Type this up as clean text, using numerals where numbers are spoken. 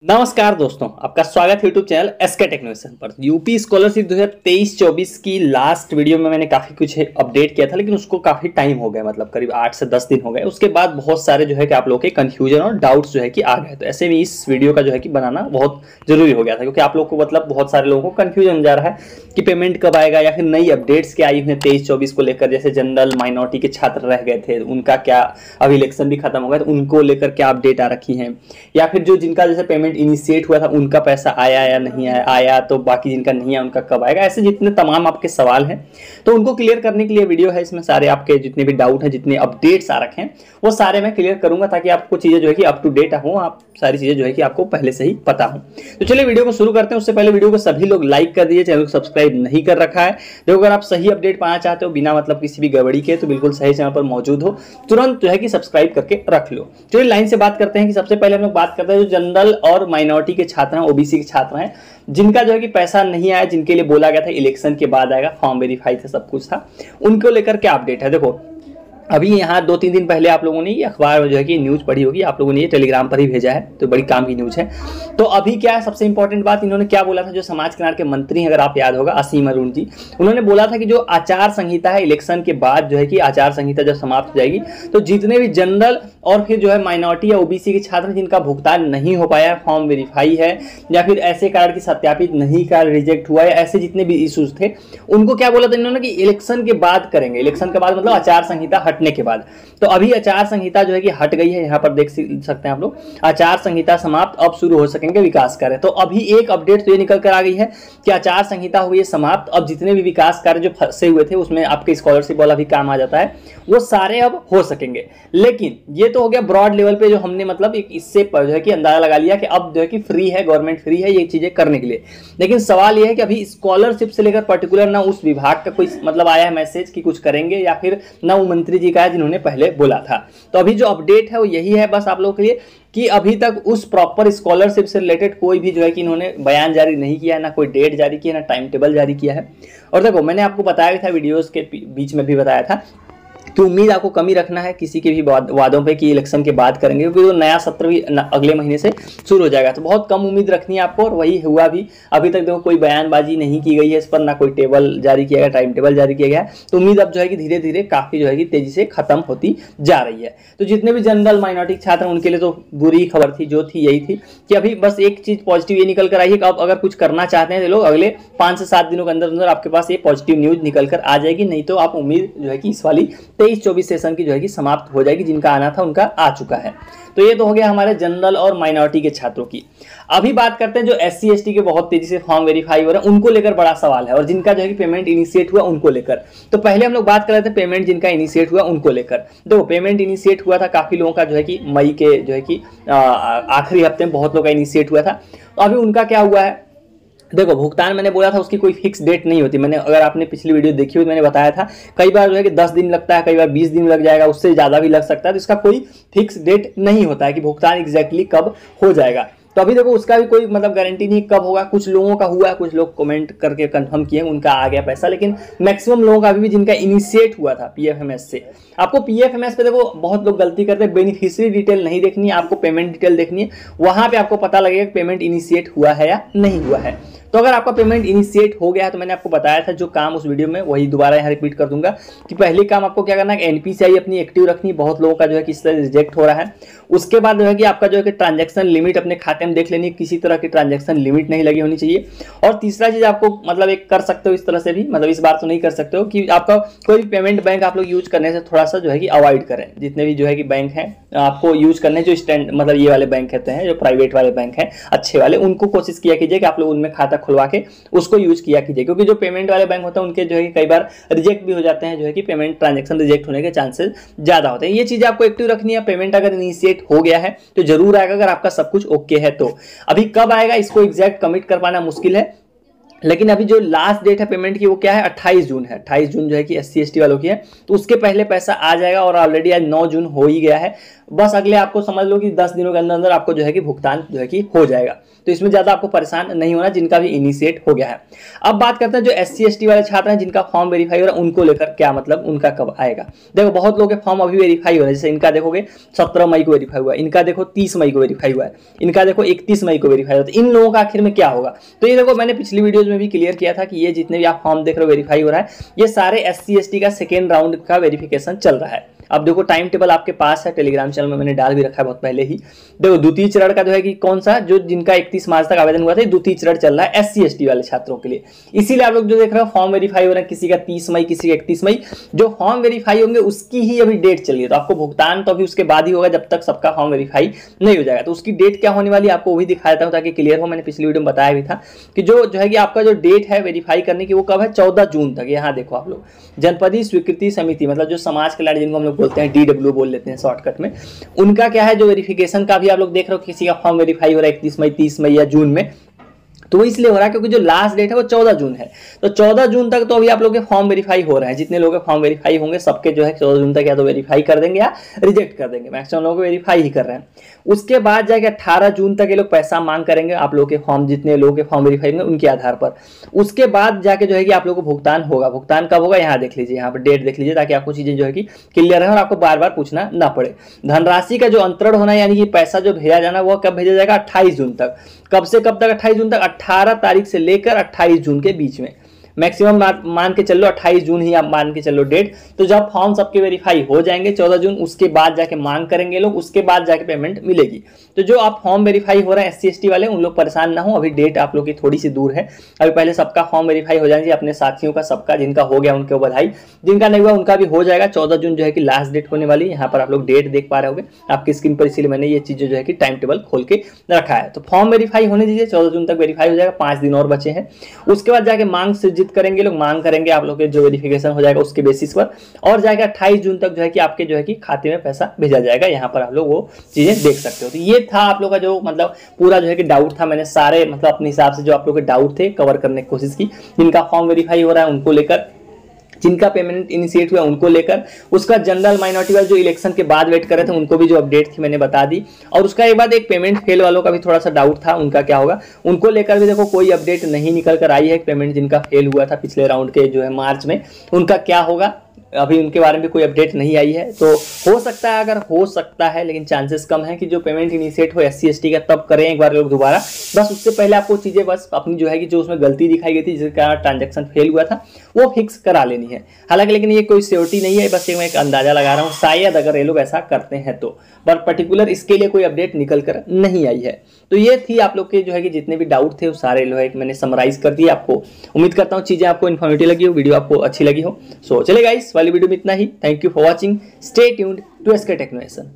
नमस्कार दोस्तों, आपका स्वागत है यूट्यूब चैनल एसके टेक्नोलॉजी पर। यूपी स्कॉलरशिप 2023-24 की लास्ट वीडियो में मैंने काफ़ी कुछ अपडेट किया था, लेकिन उसको काफ़ी टाइम हो गया, मतलब करीब 8 से 10 दिन हो गए। उसके बाद बहुत सारे जो है कि आप लोगों के कंफ्यूजन और डाउट्स जो है कि आ गए। तो ऐसे में इस वीडियो का जो है कि बनाना बहुत जरूरी हो गया था, क्योंकि आप लोग को मतलब बहुत सारे लोगों को कन्फ्यूजन जा रहा है कि पेमेंट कब आएगा, या फिर नई अपडेट्स क्या आई हुई है 23-24 को लेकर। जैसे जनरल माइनॉरिटी के छात्र रह गए थे, उनका क्या, अब इलेक्शन भी खत्म हो गया तो उनको लेकर क्या अपडेट आ रखी है, या फिर जो जिनका जैसे पेमेंट इनिशिएट हुआ था उनका पैसा आया या नहीं आया, आया तो बाकी जिनका नहीं आया उनका कब आएगा। ऐसे जितने तमाम आपके सवाल हैं तो उनको क्लियर करने के लिए वीडियो है। इसमें सारे आपके जितने भी डाउट हैं, जितने अपडेट्स आ रखे हैं, वो सारे मैं क्लियर करूंगा, ताकि आपको चीजें जो है कि अप टू डेट हो, आप सारी चीजें जो है कि आपको पहले से ही पता हो। तो चलिए वीडियो को शुरू करते हैं। उससे पहले वीडियो को सभी लोग लाइक कर दीजिए, चैनल को सब्सक्राइब नहीं कर रखा है। देखो, अगर आप सही अपडेट पाना चाहते हो बिना मतलब किसी भी गड़बड़ी के, तो बिल्कुल सही चैनल पर मौजूद हो, तुरंत जो है कि सब्सक्राइब करके रख लो। चलिए लाइन से बात करते हैं कि सबसे पहले हम लोग बात करते हैं जो जनरल और माइनॉरिटी के छात्र हैं, ओबीसी के छात्र हैं, जिनका जो है कि पैसा नहीं आया, जिनके लिए बोला गया था इलेक्शन के बाद आएगा, फॉर्म वेरीफाई था, सब कुछ था, उनको लेकर क्या अपडेट है। देखो, अभी यहाँ 2-3 दिन पहले आप लोगों ने ये अखबार में जो है कि न्यूज़ पढ़ी होगी, आप लोगों ने ये टेलीग्राम पर ही भेजा है, तो बड़ी काम की न्यूज़ है। तो अभी क्या है, सबसे इंपॉर्टेंट बात इन्होंने क्या बोला था, जो समाज कल्याण के मंत्री हैं, अगर आप याद होगा, असीम अरुण जी, उन्होंने बोला था कि जो आचार संहिता है, इलेक्शन के बाद जो है कि आचार संहिता जब समाप्त हो जाएगी तो जितने भी जनरल और फिर जो है माइनॉरिटी या ओबीसी के छात्र जिनका भुगतान नहीं हो पाया, फॉर्म वेरीफाई है, या फिर ऐसे कार्ड की सत्यापित नहीं, कार्ड रिजेक्ट हुआ, या ऐसे जितने भी इश्यूज थे, उनको क्या बोला था इन्होंने कि इलेक्शन के बाद करेंगे। इलेक्शन के बाद मतलब आचार संहिता हटने के बाद। तो अभी आचार संहिता जो है कि हट गई है, यहाँ पर देख सकते हैं आप लोग, आचार संहिता समाप्त, अब शुरू हो सकेंगे विकास कार्य। तो अभी एक अपडेट तो ये निकल कर आ गई है कि आचार संहिता हुई है समाप्त, अब जितने भी विकास कार्य जो फंसे हुए थे उसमें आपके स्कॉलरशिप वाला भी काम आ जाता है, वो सारे अब हो सकेंगे। लेकिन ये तो हो गया ब्रॉड लेवल पे, जो हमने मतलब एक इससे जो है कि अंदाजा लगा लिया कि अब जो है कि फ्री है, गवर्नमेंट फ्री है ये चीजें करने के लिए। लेकिन सवाल ये है कि अभी स्कॉलरशिप से लेकर पर्टिकुलर ना उस विभाग का कोई मतलब आया है मैसेज कि कुछ करेंगे, या फिर ना वो मंत्री जी का है जिन्होंने पहले बोला था। तो अभी जो अपडेट है वो यही है बस आप लोगों के लिए, कि अभी तक उस प्रॉपर स्कॉलरशिप से रिलेटेड कोई भी जो है कि इन्होंने बयान जारी नहीं किया है, ना कोई डेट जारी किया, ना टाइम टेबल जारी किया है। और देखो, मैंने आपको बताया था, वीडियोस के बीच में भी बताया था कि उम्मीद आपको कमी रखना है किसी के भी वादों पे कि इलेक्शन के बाद करेंगे, क्योंकि तो नया सत्र भी अगले महीने से शुरू हो जाएगा। तो बहुत कम उम्मीद रखनी है आपको, और वही हुआ भी। अभी तक देखो कोई बयानबाजी नहीं की गई है इस पर, ना कोई टेबल जारी किया गया, टाइम टेबल जारी किया गया। तो उम्मीद अब जो है कि धीरे धीरे काफी जो है कि तेजी से खत्म होती जा रही है। तो जितने भी जनरल माइनॉरिटी छात्र उनके लिए तो बुरी खबर थी, जो थी यही थी कि अभी बस एक चीज पॉजिटिव ये निकल कर आई है कि अब अगर कुछ करना चाहते हैं तो लोग अगले 5 से 7 दिनों के अंदर अंदर आपके पास ये पॉजिटिव न्यूज निकल कर आ जाएगी। नहीं तो आप उम्मीद जो है कि इस वाली 23-24 सेशन की जो है कि समाप्त हो जाएगी, जिनका आना था उनका आ चुका है। तो ये तो हो गया हमारे जनरल और माइनॉरिटी के छात्रों की। अभी बात करते हैं जो SC ST के बहुत तेजी से फॉर्म वेरीफाई हो रहे हैं, उनको लेकर बड़ा सवाल है, और जिनका जो है कि पेमेंट इनिशिएट हुआ उनको लेकर। तो पहले हम लोग बात कर रहे थे पेमेंट जिनका इनिशिएट हुआ उनको लेकर। देखो, पेमेंट इनिशिएट हुआ था काफी लोगों का जो है कि मई के जो है कि आखिरी हफ्ते में बहुत लोगों का इनिशिएट हुआ था। तो अभी उनका क्या हुआ है, देखो, भुगतान मैंने बोला था उसकी कोई फिक्स डेट नहीं होती। मैंने, अगर आपने पिछली वीडियो देखी हो तो मैंने बताया था, कई बार जो है कि 10 दिन लगता है, कई बार 20 दिन लग जाएगा, उससे ज़्यादा भी लग सकता है। तो इसका कोई फिक्स डेट नहीं होता है कि भुगतान एग्जैक्टली कब हो जाएगा। तो अभी देखो, उसका भी कोई मतलब गारंटी नहीं कब होगा। कुछ लोगों का हुआ है, कुछ लोग कमेंट करके कंफर्म किए उनका आ गया पैसा, लेकिन मैक्सिमम लोगों का अभी भी जिनका इनिशिएट हुआ था PFMS से। आपको PFMS पे देखो बहुत लोग गलती करते हैं, बेनिफिशियरी डिटेल नहीं देखनी है, आपको पेमेंट डिटेल देखनी है। वहां पे आपको पता लगेगा कि पेमेंट इनिशिएट हुआ है या नहीं हुआ है। तो अगर आपका पेमेंट इनिशिएट हो गया है तो मैंने आपको बताया था जो काम उस वीडियो में, वही दोबारा यहाँ रिपीट कर दूंगा कि पहले काम आपको क्या करना है, NPCI अपनी एक्टिव रखनी। बहुत लोगों का जो है कि इस तरह रिजेक्ट हो रहा है। उसके बाद जो है कि आपका जो है कि ट्रांजैक्शन लिमिट अपने खाते में देख लेनी, किसी तरह की ट्रांजैक्शन लिमिट नहीं लगी होनी चाहिए। और तीसरा चीज आपको मतलब एक कर सकते हो इस तरह से भी, मतलब इस बार तो नहीं कर सकते हो कि आपका कोई भी पेमेंट बैंक आप लोग यूज करने से थोड़ा सा जो है कि अवॉइड करें। जितने भी जो है कि बैंक हैं आपको यूज करने, जो स्टैंड मतलब ये वाले बैंक कहते हैं, जो प्राइवेट वाले बैंक हैं अच्छे वाले, उनको कोशिश किया कीजिए कि आप लोग उनमें खाता खुलवा के उसको यूज किया कीजिए। क्योंकि जो पेमेंट वाले बैंक होते हैं उनके जो है कई बार रिजेक्ट भी हो जाते हैं, जो है कि पेमेंट ट्रांजैक्शन रिजेक्ट होने के चांसेस ज्यादा होते हैं। ये चीज आपको एक्टिव रखनी है। पेमेंट अगर इनिशिएट हो गया है तो जरूर आएगा, अगर आपका सब कुछ ओके है तो। अभी कब आएगा इसको एग्जैक्ट कमिट कर पाना मुश्किल है, लेकिन अभी जो लास्ट डेट है पेमेंट की वो क्या है, 28 जून है। 28 जून जो है कि SC ST वालों की है, तो उसके पहले पैसा आ जाएगा और ऑलरेडी आज 9 जून हो ही गया है। बस अगले आपको समझ लो कि 10 दिनों के अंदर अंदर आपको जो है कि भुगतान जो है कि हो जाएगा। तो इसमें ज़्यादा आपको परेशान नहीं होना, जिनका भी इनिशिएट हो गया है। अब बात करते हैं जो SC ST वाले छात्र हैं जिनका फॉर्म वेरीफाई हो रहा है, उनको लेकर क्या मतलब, उनका कब आएगा। देखो बहुत लोगों के फॉर्म अभी वेरीफाई हो रहा है, जैसे इनका देखोगे 17 मई को वेरीफाई हुआ है, इनका देखो 30 मई को वेरीफाई हुआ है, इनका देखो 31 मई को वेरीफाई हुआ है। तो इन लोगों का आखिर में क्या होगा, तो ये देखो मैंने पिछली वीडियोज में भी क्लियर किया था कि ये जितने भी आप फॉर्म देख रहे हो वेरीफाई हो रहा है, ये सारे SC ST का सेकेंड राउंड का वेरिफिकेशन चल रहा है। अब देखो टाइम टेबल आपके पास है, टेलीग्राम चैनल में मैंने डाल भी रखा है बहुत पहले ही। देखो द्वितीय चरण का जो है कि कौन सा, जो जिनका 31 मार्च तक आवेदन हुआ था, द्वितीय चरण चल रहा है SC ST वाले छात्रों के लिए। इसीलिए आप लोग जो देख रहे हो फॉर्म वेरीफाई हो रहा है, किसी का 30 मई, किसी का 31 मई। जो फॉर्म वेरीफाई होंगे उसकी ही अभी डेट चल रही है, तो आपको भुगतान तो अभी उसके बाद ही होगा जब तक सबका फॉर्म वेरीफाई नहीं हो जाएगा। तो उसकी डेट क्या होने वाली है आपको वही दिखा देता हूँ ताकि क्लियर हो। मैंने पिछली वीडियो में बताया भी था कि जो है कि आपका जो डेट है वेरीफाई करने की वो कब है, 14 जून तक। यहाँ देखो आप लोग, जनपदीय स्वीकृति समिति मतलब जो समाज कल्याण जिनको हम लोग बोलते हैं, DW बोल लेते हैं शॉर्टकट में, उनका क्या है जो वेरिफिकेशन का भी आप लोग देख रहे हो, किसी का फॉर्म वेरीफाई हो रहा है 31 मई, 30 मई या जून में। तो वो इसलिए हो रहा है क्योंकि जो लास्ट डेट है वो 14 जून है। तो 14 जून तक तो अभी आप लोगों के फॉर्म वेरीफाई हो रहे हैं, जितने लोगों के फॉर्म वेरीफाई होंगे सबके जो है 14 जून तक या तो वेरीफाई कर देंगे या रिजेक्ट कर देंगे। मैक्सिमम लोगों को वेरीफाई ही कर रहे हैं। उसके बाद जाके 18 जून तक ये लोग पैसा मांग करेंगे आप लोगों के फॉर्म, जितने लोगों के फॉर्म वेरीफाई होंगे उनके आधार पर। उसके बाद जाके जो है कि आप लोगों को भुगतान होगा। भुगतान कब होगा यहाँ देख लीजिए, यहाँ पर डेट देख लीजिए ताकि आपको चीजें जो है कि क्लियर है और आपको बार बार पूछना ना पड़े। धनराशि का जो अंतरण होना यानी कि पैसा जो भेजा जाना वो कब भेजा जाएगा, 28 जून तक। कब से कब तक, 28 जून तक, 18 तारीख से लेकर 28 जून के बीच में। मैक्सिमम मान के चलो 28 जून ही आप मान के चलो डेट। तो जब फॉर्म सबके वेरीफाई हो जाएंगे 14 जून, उसके बाद जाके मांग करेंगे लोग, उसके बाद जाके पेमेंट मिलेगी। तो जो आप फॉर्म वेरीफाई हो रहे हैं SC ST वाले, उन लोग परेशान ना हो, अभी डेट आप लोग की थोड़ी सी दूर है। अभी पहले सबका फॉर्म वेरीफाई हो जाएंगे, अपने साथियों का सबका, जिनका हो गया उनको बधाई, जिनका नहीं हुआ उनका भी हो जाएगा। 14 जून जो है कि लास्ट डेट होने वाली है। यहाँ पर आप लोग डेट देख पा रहे होंगे आपकी स्क्रीन पर, इसीलिए मैंने ये चीजें जो है कि टाइम टेबल खोल के रखा है। तो फॉर्म वेरीफाई होने दीजिए, 14 जून तक वेरीफाई हो जाएगा, 5 दिन और बचे हैं। उसके बाद जाके मांग सृजित करेंगे लोग, मांग करेंगे आप लोग के जो वेरिफिकेशन हो जाएगा उसके बेसिस पर, और जाएगा 28 जून तक जो है कि आपके जो है कि खाते में पैसा भेजा जाएगा। यहाँ पर आप लोग वो चीजें देख सकते हो। तो ये था आप लोग का जो मतलब पूरा जो है कि डाउट था। मैंने सारे मतलब अपने हिसाब से जो आप लोग के डाउट थे कवर करने की कोशिश की। जिनका फॉर्म वेरीफाई हो रहा है उनको लेकर, जिनका पेमेंट इनिशिएट हुआ उनको लेकर, उसका जनरल माइनॉरिटी वाले जो इलेक्शन के बाद वेट कर रहे थे उनको भी जो अपडेट थी मैंने बता दी। और उसका एक बाद एक पेमेंट फेल वालों का भी थोड़ा सा डाउट था, उनका क्या होगा, उनको लेकर भी देखो कोई अपडेट नहीं निकल कर आई है। पेमेंट जिनका फेल हुआ था पिछले राउंड के जो है मार्च में, उनका क्या होगा अभी उनके बारे में भी कोई अपडेट नहीं आई है। तो हो सकता है, अगर हो सकता है, लेकिन चांसेस कम है कि जो पेमेंट इनिशिएट हो SC ST का तब करें एक बार लोग दोबारा। बस उससे पहले आपको चीजें बस अपनी जो है कि जो उसमें गलती दिखाई गई थी जिसके कारण ट्रांजैक्शन फेल हुआ था वो फिक्स करा लेनी है। हालांकि लेकिन ये कोई श्योरिटी नहीं है, बस मैं एक अंदाजा लगा रहा हूँ, शायद अगर ये लोग ऐसा करते हैं तो। बट पर्टिकुलर इसके लिए कोई अपडेट निकल कर नहीं आई है। तो ये थी आप लोग के जो है कि जितने भी डाउट थे वो सारे जो है मैंने समराइज कर दिया आपको। उम्मीद करता हूँ चीजें आपको इन्फॉर्मेटिव लगी हो, वीडियो आपको अच्छी लगी हो। सो चले गाइस, वाली वीडियो में इतना ही। Thank you for watching, stay tuned to SK टेक्नोवेशन।